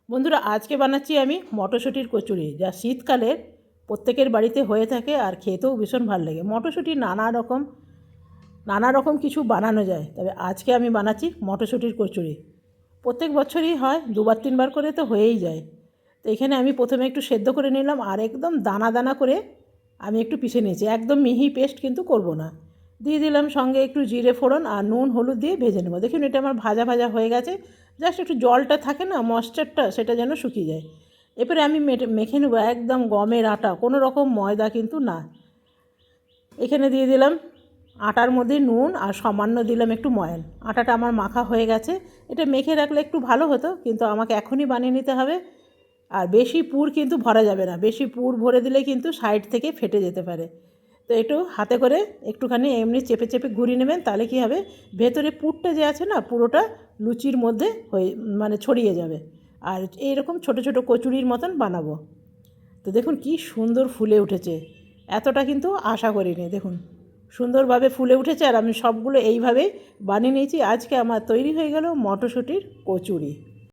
বন্ধুরা, আজকে বানাচ্ছি আমি মটরশুঁটির কচুরি, যা শীতকালের প্রত্যেকের বাড়িতে হয়ে থাকে আর খেতেও ভীষণ ভালো লাগে। মটরশুঁটি নানা রকম কিছু বানানো যায়, তবে আজকে আমি বানাচ্ছি মটরশুঁটির কচুরি। প্রত্যেক বছরই হয়, দুবার তিনবার করে তো হয়েই যায়। তো এখানে আমি প্রথমে একটু সেদ্ধ করে নিলাম, আর একদম দানা দানা করে আমি একটু পিষে নিয়েছি, একদম মিহি পেস্ট কিন্তু করব না। দিয়ে দিলাম সঙ্গে একটু জিরে ফোড়ন আর নুন হলুদ দিয়ে ভেজে নেবো। দেখুন, এটা আমার ভাজা ভাজা হয়ে গেছে। জাস্ট একটু জলটা থাকে না, ময়েশ্চারটা, সেটা যেন শুকিয়ে যায়। এরপরে আমি মেখে নেবো একদম গমের আটা, কোনো রকম ময়দা কিন্তু না। এখানে দিয়ে দিলাম আটার মধ্যে নুন আর সামান্য দিলাম একটু ময়ান। আটাটা আমার মাখা হয়ে গেছে। এটা মেখে রাখলে একটু ভালো হতো, কিন্তু আমাকে এখনই বানিয়ে নিতে হবে। আর বেশি পুর কিন্তু ভরা যাবে না, বেশি পুর ভরে দিলে কিন্তু সাইড থেকে ফেটে যেতে পারে। তো একটু হাতে করে একটুখানি এমনি চেপে চেপে ঘুরিয়ে নেবেন, তাহলে কী হবে, ভেতরে পুরটা যে আছে না, পুরোটা লুচির মধ্যে ছড়িয়ে যাবে। আর এইরকম ছোট ছোট কচুরির মতন বানাবো। তো দেখুন কি সুন্দর ফুলে উঠেছে, এতটা কিন্তু আশা করিনি। দেখুন সুন্দরভাবে ফুলে উঠেছে, আর আমি সবগুলো এইভাবেই বানিয়ে নিয়েছি। আজকে আমার তৈরি হয়ে গেল মটরশুঁটির কচুরি।